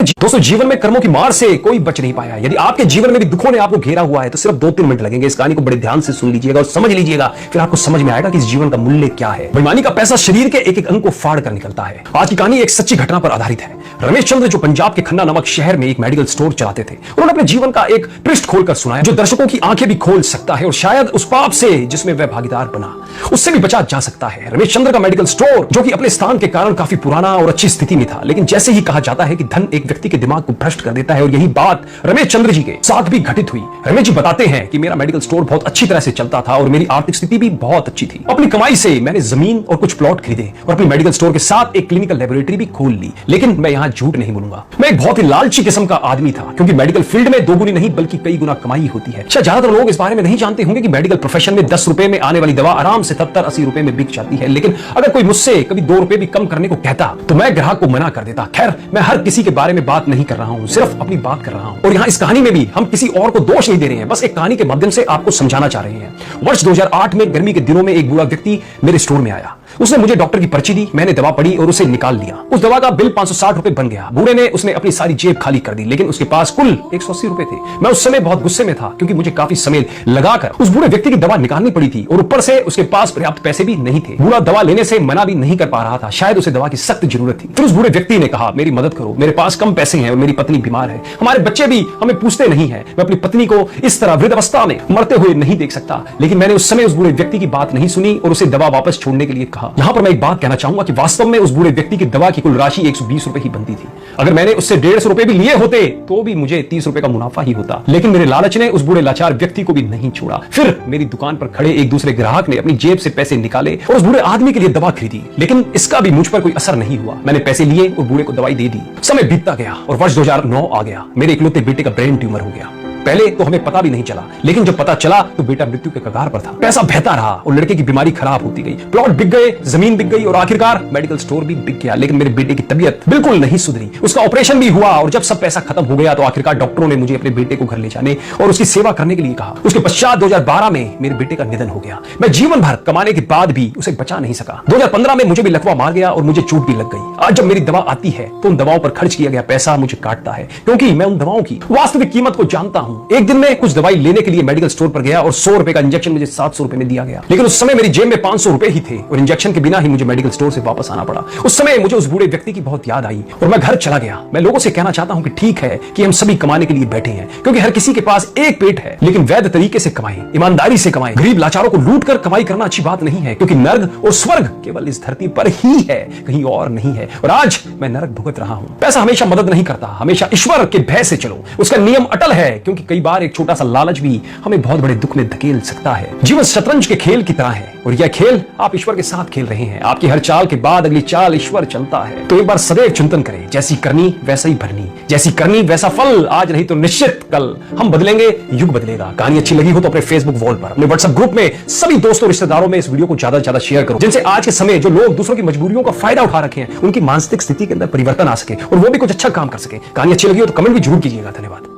दोस्तों, जीवन में कर्मों की मार से कोई बच नहीं पाया। यदि आपके जीवन में भी दुखों ने आपको घेरा हुआ है तो सिर्फ 2-3 मिनट लगेंगे। इस कहानी को बड़े ध्यान से सुन लीजिएगा और समझ लीजिएगा, फिर आपको समझ में आएगा कि इस जीवन का मूल्य क्या है। बेईमानी का पैसा शरीर के एक एक अंग को फाड़ कर निकलता है। आज की कहानी एक सच्ची घटना पर आधारित है। रमेश चंद्र जो पंजाब के खन्ना नामक शहर में एक मेडिकल स्टोर चलाते थे, उन्होंने अपने जीवन का एक पृष्ठ खोलकर सुनाया जो दर्शकों की आंखें भी खोल सकता है और शायद उस पाप से जिसमें वह भागीदार बना उससे भी बचा जा सकता है। रमेश चंद्र का मेडिकल स्टोर जो कि अपने स्थान के कारण काफी पुराना और अच्छी स्थिति में था, लेकिन जैसे ही कहा जाता है कि धन एक व्यक्ति के दिमाग को भ्रष्ट कर देता है और यही बात रमेश चंद्र जी के साथ भी घटित हुई। रमेश जी बताते हैं कि मेरा मेडिकल स्टोर बहुत अच्छी तरह से चलता था और मेरी आर्थिक स्थिति भी बहुत अच्छी थी। अपनी कमाई से मैंने जमीन और कुछ प्लॉट खरीदे और अपनी मेडिकल स्टोर के साथ एक क्लिनिकल लेबोरेटरी भी खोल ली। लेकिन मैं यहाँ झूठ नहीं बोलूंगा, मैं एक बहुत ही लालची किस्म का आदमी था, क्योंकि मेडिकल फील्ड में दोगुनी नहीं बल्कि कई गुना कमाई होती है। शायद ज्यादातर लोग इस बारे में नहीं जानते होंगे कि मेडिकल प्रोफेशन में 10 रुपए में आने वाली दवा आराम से 70-80 रुपए में बिक जाती है। लेकिन अगर कोई मुझसे कभी 2 रुपए भी कम करने को कहता तो मैं ग्राहक को मना कर देता। खैर, मैं हर किसी के बारे में बात नहीं कर रहा हूं, सिर्फ अपनी बात कर रहा हूं। और यहाँ इस कहानी में भी हम किसी और को दोष नहीं दे रहे हैं, बस एक कहानी के माध्यम से आपको समझाना चाह रहे हैं। वर्ष 2008 में गर्मी के दिनों में एक बूढ़ा व्यक्ति मेरे स्टोर में आया। उसने मुझे डॉक्टर की पर्ची दी, मैंने दवा पढ़ी और उसे निकाल लिया। उस दवा का बिल 560 रुपए बन गया। बूढ़े ने उसने अपनी सारी जेब खाली कर दी, लेकिन उसके पास कुल 180 रुपए थे। मैं उस समय बहुत गुस्से में था, क्योंकि मुझे काफी समय लगाकर उस बूढ़े व्यक्ति की दवा निकालनी पड़ी थी और ऊपर से उसके पास पर्याप्त पैसे भी नहीं थे। बूढ़ा दवा लेने से मना भी नहीं कर पा रहा था, शायद उसे दवा की सख्त जरूरत थी। फिर उस बूढ़े व्यक्ति ने कहा, मेरी मदद करो, मेरे पास कम पैसे हैं और मेरी पत्नी बीमार है, हमारे बच्चे भी हमें पूछते नहीं है, मैं अपनी पत्नी को इस तरह वृद्धावस्था में मरते हुए नहीं देख सकता। लेकिन मैंने उस समय उस बूढ़े व्यक्ति की बात नहीं सुनी और उसे दवा वापस छोड़ने के लिए कहा। यहां पर मैं एक बात कहना चाहूंगा कि वास्तव में उस बूढ़े व्यक्ति की दवा की कुल राशि 120 रुपए ही बनती थी। अगर मैंने उससे 150 रुपए भी लिए होते तो भी मुझे 30 रुपए का मुनाफा ही होता। लेकिन मेरे लालच ने उस बूढ़े लाचार व्यक्ति को भी नहीं छोड़ा। फिर मेरी दुकान पर खड़े एक दूसरे ग्राहक ने अपनी जेब से पैसे निकाले और उस बूढ़े आदमी के लिए दवा खरीदी, लेकिन इसका भी मुझ पर कोई असर नहीं हुआ। मैंने पैसे लिए और बूढ़े को दवाई दे दी। समय बीतता गया और वर्ष 2009 आ गया। मेरे इकलौते बेटे का ब्रेन ट्यूमर हो गया। पहले तो हमें पता भी नहीं चला, लेकिन जब पता चला तो बेटा मृत्यु के कगार पर था। पैसा बहता रहा और लड़के की बीमारी खराब होती गई। प्लॉट बिक गए, जमीन बिक गई और आखिरकार मेडिकल स्टोर भी बिक गया। लेकिन मेरे बेटे की तबीयत बिल्कुल नहीं सुधरी। उसका ऑपरेशन भी हुआ और जब सब पैसा खत्म हो गया तो आखिरकार डॉक्टरों ने मुझे अपने बेटे को घर ले जाने और उसकी सेवा करने के लिए कहा। उसके पश्चात 2012 में मेरे बेटे का निधन हो गया। मैं जीवन भर कमाने के बाद भी उसे बचा नहीं सका। 2015 में मुझे भी लकवा मार गया और मुझे चोट भी लग गई। आज जब मेरी दवा आती है तो उन दवाओं पर खर्च किया गया पैसा मुझे काटता है, क्योंकि मैं उन दवाओं की वास्तविक कीमत को जानता हूं। एक दिन में कुछ दवाई लेने के लिए मेडिकल स्टोर पर गया और 100 रुपए का इंजेक्शन मुझे 700 रुपए में दिया गया। लेकिन उस समय मेरी जेब में 500 रुपए ही थे और इंजेक्शन के बिना ही मुझे मेडिकल स्टोर से वापस आना पड़ा। उस समय मुझे उस बूढ़े व्यक्ति की बहुत याद आई और मैं घर चला गया। मैं लोगों से कहना चाहता हूं कि ठीक है कि हम सभी कमाने के लिए बैठे हैं, क्योंकि हर किसी के पास एक पेट है, लेकिन वैध तरीके से कमाएं, ईमानदारी से कमाएं। गरीब लाचारों को लूट कर कमाई करना अच्छी बात नहीं है, क्योंकि नर्क और स्वर्ग केवल इस धरती पर ही है, कहीं और नहीं है। और आज मैं नरक भुगत रहा हूं। पैसा हमेशा मदद नहीं करता, हमेशा ईश्वर के भय से चलो। उसका नियम अटल है, क्योंकि कई बार एक छोटा सा लालच भी हमें बहुत बड़े दुख में धकेल सकता है। जीवन शतरंज के खेल की तरह है और यह खेल आप ईश्वर के साथ खेल रहे हैं। आपकी हर चाल के बाद अगली चाल ईश्वर चलता है। तो एक बार सदैव चिंतन करें, जैसी करनी वैसा ही भरनी, जैसी करनी वैसा फल। आज नहीं तो निश्चित कल हम बदलेंगे, युग बदलेगा। कहानी अच्छी लगी हो तो अपने फेसबुक वॉल पर, अपने व्हाट्सएप ग्रुप में सभी दोस्तों रिश्तेदारों में इस वीडियो को ज्यादा से ज्यादा शेयर करो, जिनसे आज के समय जो लोग दूसरों की मजबूरियों का फायदा उठा रखे हैं उनकी मानसिक स्थिति के अंदर परिवर्तन आ सके और वो भी कुछ अच्छा काम कर सके। कहानी अच्छी लगी हो तो कमेंट भी जरूर कीजिएगा। धन्यवाद।